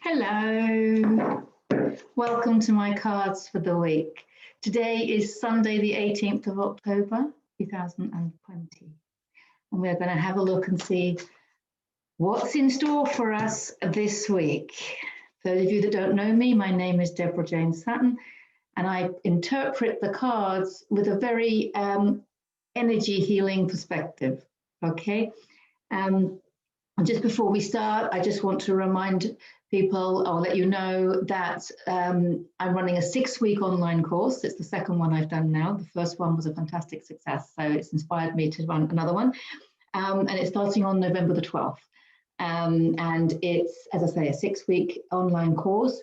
Hello, welcome to my cards for the week. Today is Sunday the 18th of October 2020 and we're going to have a look and see what's in store for us this week. For those of you that don't know me, my name is Deborah Jane Sutton and I interpret the cards with a very energy healing perspective, okay? Just before we start, I just want to remind people, I'll let you know that I'm running a 6-week online course. It's the second one I've done now. The first one was a fantastic success, so it's inspired me to run another one. And it's starting on November the 12th. And it's, as I say, a 6-week online course.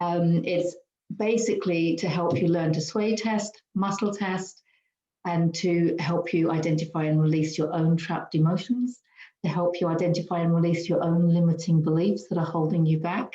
It's basically to help you learn to sway test, muscle test, and to help you identify and release your own trapped emotions, to help you identify and release your own limiting beliefs that are holding you back.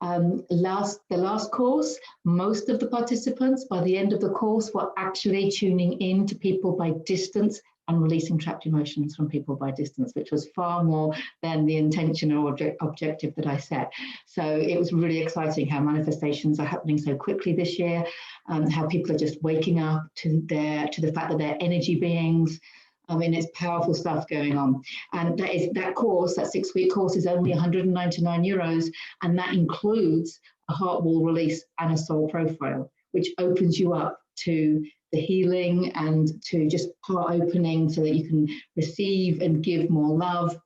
The last course, most of the participants by the end of the course were actually tuning in to people by distance and releasing trapped emotions from people by distance, which was far more than the intention or objective that I set. So it was really exciting how manifestations are happening so quickly this year, how people are just waking up to the fact that they're energy beings. I mean, it's powerful stuff going on. And that course, that 6-week course is only €199, and that includes a heart wall release and a soul profile, which opens you up to the healing and to just heart opening so that you can receive and give more love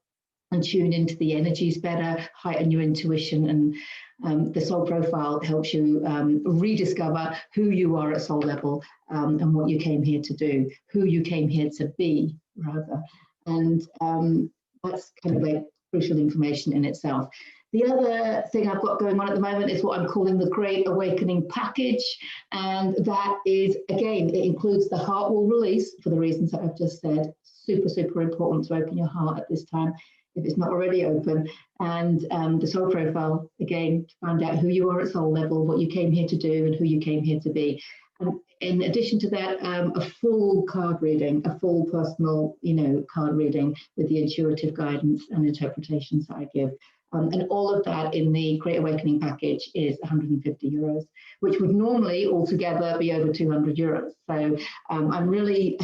and tune into the energies better, heighten your intuition, and the soul profile helps you rediscover who you are at soul level and what you came here to do, who you came here to be, rather. And that's kind of like crucial information in itself. The other thing I've got going on at the moment is what I'm calling the Great Awakening Package. And that is, again, it includes the heart wall release for the reasons that I've just said. Super, super important to open your heart at this time if it's not already open. And the soul profile, again, to find out who you are at soul level, what you came here to do and who you came here to be. And in addition to that, a full card reading, a full personal, card reading with the intuitive guidance and interpretations that I give. And all of that in the Great Awakening package is €150, which would normally altogether be over €200. So I'm really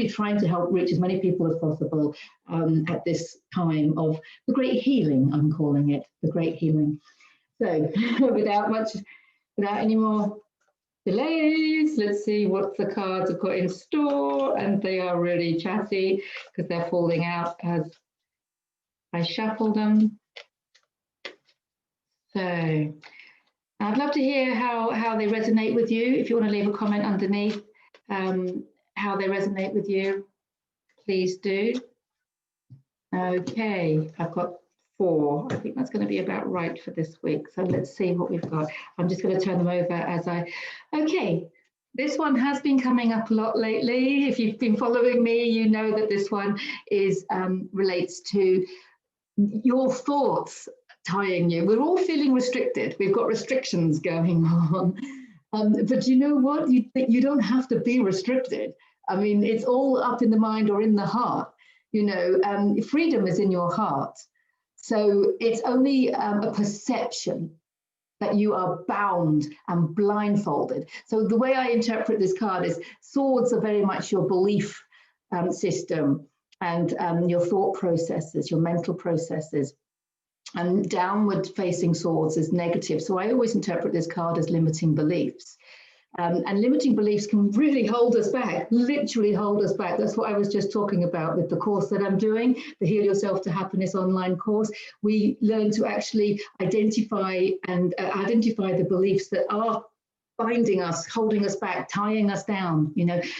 trying to help reach as many people as possible at this time of the great healing, I'm calling it, the great healing. So without any more delays, let's see what the cards have got in store. And they are really chatty because they're falling out as I shuffle them. So I'd love to hear how they resonate with you. If you want to leave a comment underneath how they resonate with you, please do. Okay, I've got 4. I think that's going to be about right for this week. So let's see what we've got. I'm just going to turn them over as okay, this one has been coming up a lot lately. If you've been following me, you know that this one is relates to your thoughts tying you. We're all feeling restricted. We've got restrictions going on. But you know what? You don't have to be restricted. I mean, it's all up in the mind or in the heart. Freedom is in your heart. So it's only a perception that you are bound and blindfolded. So the way I interpret this card is swords are very much your belief system and your thought processes, your mental processes. And downward facing swords is negative. So I always interpret this card as limiting beliefs. And limiting beliefs can really hold us back, literally hold us back. That's what I was just talking about with the course that I'm doing, the Heal Yourself to Happiness online course. We learn to actually identify the beliefs that are binding us, holding us back, tying us down,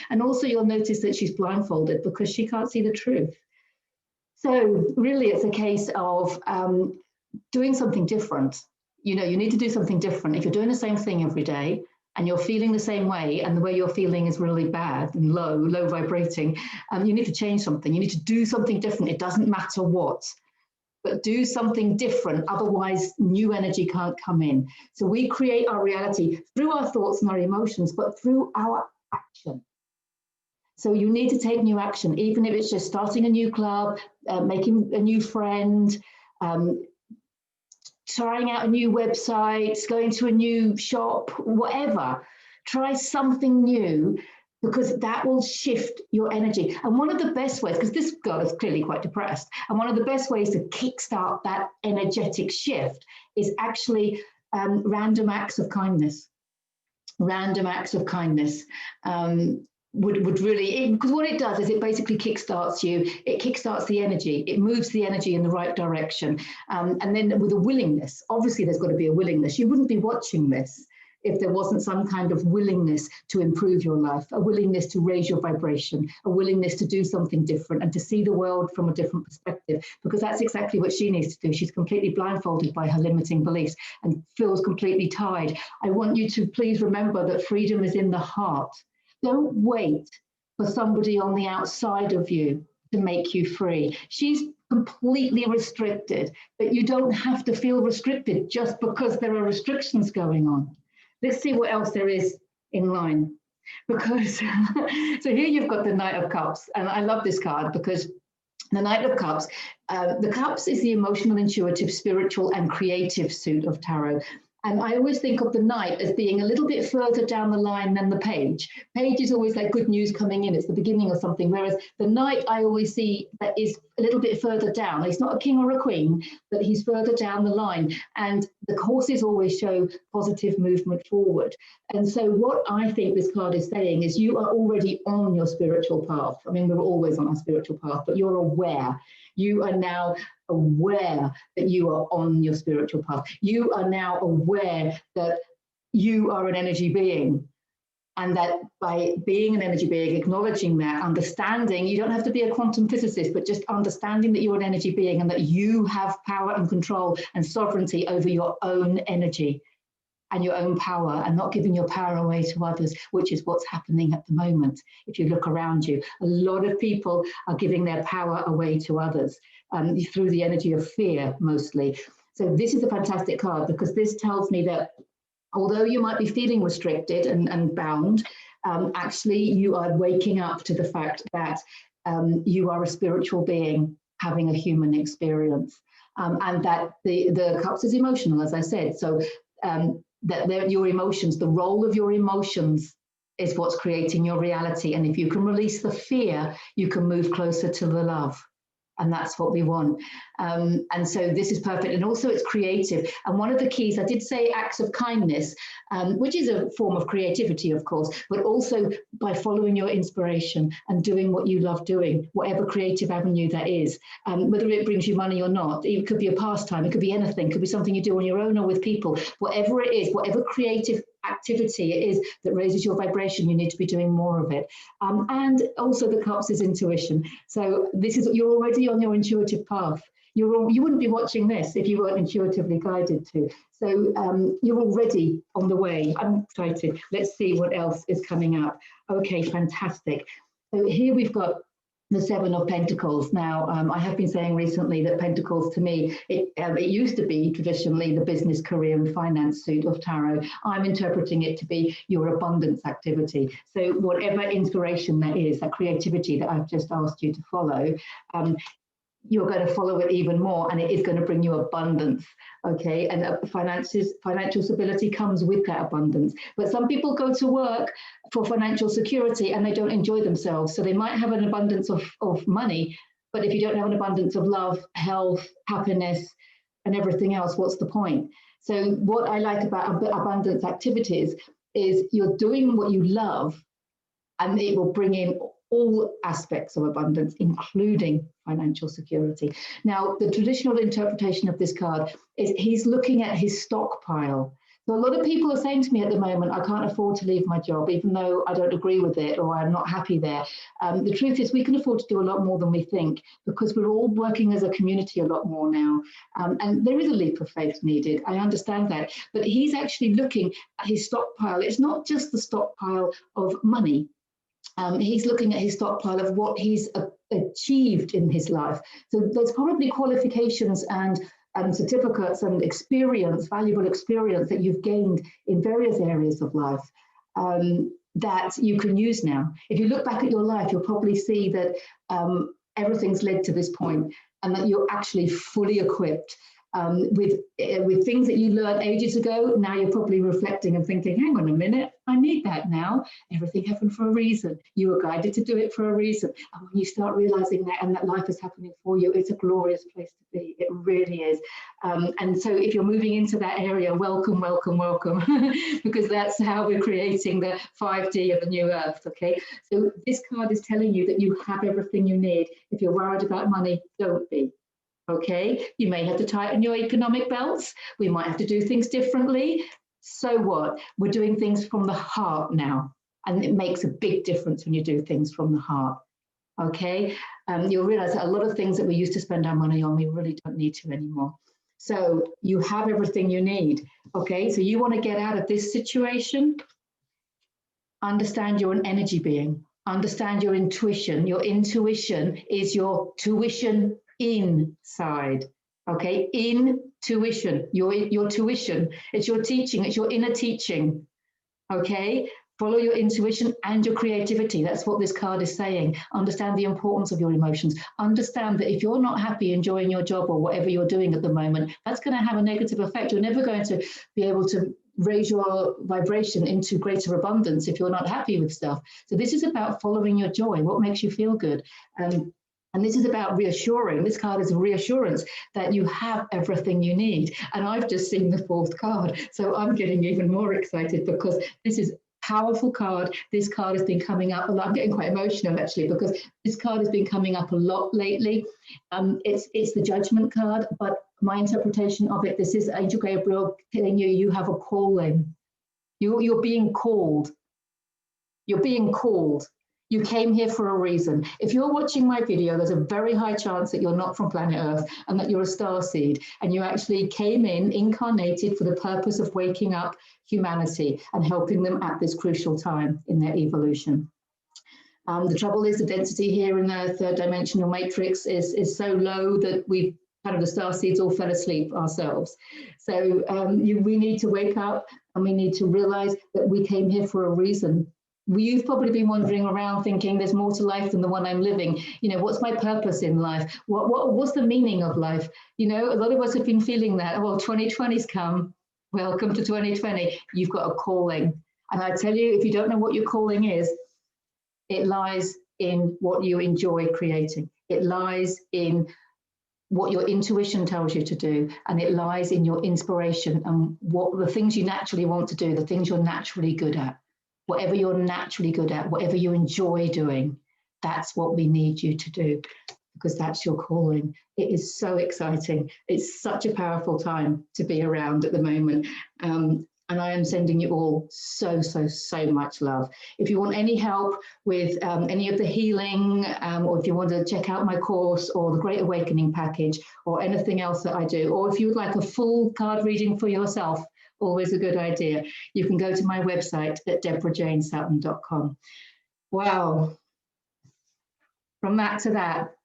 And also you'll notice that she's blindfolded because she can't see the truth. So really it's a case of doing something different. You need to do something different. If you're doing the same thing every day and you're feeling the same way and the way you're feeling is really bad and low vibrating, you need to change something. You need to do something different. It doesn't matter what, but do something different. Otherwise, new energy can't come in. So we create our reality through our thoughts and our emotions, but through our action. So you need to take new action, even if it's just starting a new club, making a new friend, trying out a new website, going to a new shop, whatever. Try something new, because that will shift your energy. And one of the best ways, because this girl is clearly quite depressed, and one of the best ways to kickstart that energetic shift is actually random acts of kindness. Random acts of kindness. Would really, because what it does is it basically kickstarts you, it kickstarts the energy, it moves the energy in the right direction. And then with a willingness, obviously there's got to be a willingness. You wouldn't be watching this if there wasn't some kind of willingness to improve your life, a willingness to raise your vibration, a willingness to do something different and to see the world from a different perspective, because that's exactly what she needs to do. She's completely blindfolded by her limiting beliefs and feels completely tied. I want you to please remember that freedom is in the heart. Don't wait for somebody on the outside of you to make you free. She's completely restricted, but you don't have to feel restricted just because there are restrictions going on. Let's see what else there is in line. Because, so here you've got the Knight of Cups, and I love this card because the Knight of Cups, the Cups is the emotional, intuitive, spiritual, and creative suit of tarot. And I always think of the Knight as being a little bit further down the line than the Page. Page is always like good news coming in, it's the beginning of something, whereas the Knight I always see that is a little bit further down. He's not a king or a queen, but he's further down the line. And the horses always show positive movement forward. And so what I think this card is saying is you are already on your spiritual path. I mean, we're always on our spiritual path, but you're aware. You are now aware that you are on your spiritual path. You are now aware that you are an energy being, and that by being an energy being, acknowledging that, understanding, you don't have to be a quantum physicist, but just understanding that you're an energy being and that you have power and control and sovereignty over your own energy and your own power, and not giving your power away to others, which is what's happening at the moment. If you look around you, a lot of people are giving their power away to others through the energy of fear, mostly. So this is a fantastic card, because this tells me that although you might be feeling restricted and bound, actually you are waking up to the fact that you are a spiritual being having a human experience, and that the Cups is emotional, as I said. So that your emotions, the role of your emotions is what's creating your reality. And if you can release the fear, you can move closer to the love. And that's what we want. And so this is perfect. And also it's creative. And one of the keys, I did say acts of kindness, which is a form of creativity, of course, but also by following your inspiration and doing what you love doing, whatever creative avenue that is, whether it brings you money or not. It could be a pastime, it could be anything, it could be something you do on your own or with people. Whatever it is, whatever creative activity it is that raises your vibration, you need to be doing more of it. And also the Cups is intuition. So this is, you're already on your intuitive path. You wouldn't be watching this if you weren't intuitively guided to. So you're already on the way. I'm excited. Let's see what else is coming up. Okay, fantastic. So here we've got the Seven of Pentacles. Now, I have been saying recently that Pentacles, to me, it used to be traditionally the business, career and finance suit of tarot. I'm interpreting it to be your abundance activity. So whatever inspiration that is, that creativity that I've just asked you to follow, you're going to follow it even more, and it is going to bring you abundance. Okay, and financial stability comes with that abundance. But some people go to work for financial security and they don't enjoy themselves. So they might have an abundance of money, but if you don't have an abundance of love, health, happiness, and everything else, what's the point? So what I like about abundance activities is you're doing what you love, and it will bring in all aspects of abundance, including financial security. Now, the traditional interpretation of this card is he's looking at his stockpile. So a lot of people are saying to me at the moment, I can't afford to leave my job, even though I don't agree with it or I'm not happy there. The truth is we can afford to do a lot more than we think, because we're all working as a community a lot more now. And there is a leap of faith needed. I understand that. But he's actually looking at his stockpile. It's not just the stockpile of money. He's looking at his stockpile of what he's achieved in his life. So there's probably qualifications and certificates and experience, valuable experience that you've gained in various areas of life that you can use now. If you look back at your life, you'll probably see that everything's led to this point, and that you're actually fully equipped with things that you learned ages ago. Now you're probably reflecting and thinking, hang on a minute, I need that now. Everything happened for a reason. You were guided to do it for a reason. And when you start realizing that and that life is happening for you, it's a glorious place to be. It really is. And so if you're moving into that area, welcome, welcome, welcome, because that's how we're creating the 5D of the new earth, okay? So this card is telling you that you have everything you need. If you're worried about money, don't be. Okay, you may have to tighten your economic belts. We might have to do things differently. So what? We're doing things from the heart now. And it makes a big difference when you do things from the heart. Okay, you'll realize that a lot of things that we used to spend our money on, we really don't need to anymore. So you have everything you need. Okay, so you want to get out of this situation. Understand you're an energy being. Understand your intuition. Your intuition is your tuition inside. Okay, intuition, your tuition, it's your teaching, it's your inner teaching. Okay, follow your intuition and your creativity. That's what this card is saying. Understand the importance of your emotions. Understand that if you're not happy enjoying your job or whatever you're doing at the moment, that's going to have a negative effect. You're never going to be able to raise your vibration into greater abundance if you're not happy with stuff. So this is about following your joy, what makes you feel good. And this is about reassuring. This card is a reassurance that you have everything you need. And I've just seen the 4th card. So I'm getting even more excited because this is a powerful card. This card has been coming up a lot. I'm getting quite emotional actually because this card has been coming up a lot lately. It's the Judgment card, but my interpretation of it, this is Angel Gabriel telling you, you have a calling. You're being called. You're being called. You came here for a reason. If you're watching my video, there's a very high chance that you're not from planet Earth and that you're a starseed and you actually came in, incarnated for the purpose of waking up humanity and helping them at this crucial time in their evolution. The trouble is the density here in the 3rd dimensional matrix is so low that we've kind of the starseeds all fell asleep ourselves. So we need to wake up and we need to realize that we came here for a reason. You've probably been wandering around thinking there's more to life than the one I'm living. You know, what's my purpose in life? What's the meaning of life? You know, a lot of us have been feeling that. Well, 2020's come. Welcome to 2020. You've got a calling. And I tell you, if you don't know what your calling is, it lies in what you enjoy creating. It lies in what your intuition tells you to do, and it lies in your inspiration and what the things you naturally want to do, the things you're naturally good at. Whatever you're naturally good at, whatever you enjoy doing, that's what we need you to do because that's your calling. It is so exciting. It's such a powerful time to be around at the moment. And I am sending you all so much love. If you want any help with any of the healing, or if you want to check out my course or the Great Awakening package or anything else that I do, or if you would like a full card reading for yourself, always a good idea. You can go to my website at deborahjanesutton.com. Wow. From that to that.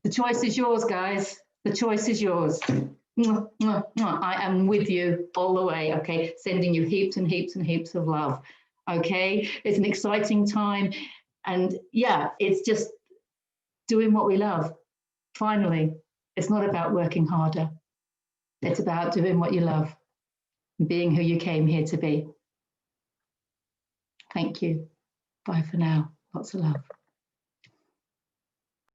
The choice is yours, guys. The choice is yours. I am with you all the way, okay? Sending you heaps and heaps and heaps of love, okay? It's an exciting time. And yeah, it's just doing what we love. Finally, it's not about working harder. It's about doing what you love. Being who you came here to be. Thank you. Bye for now. Lots of love.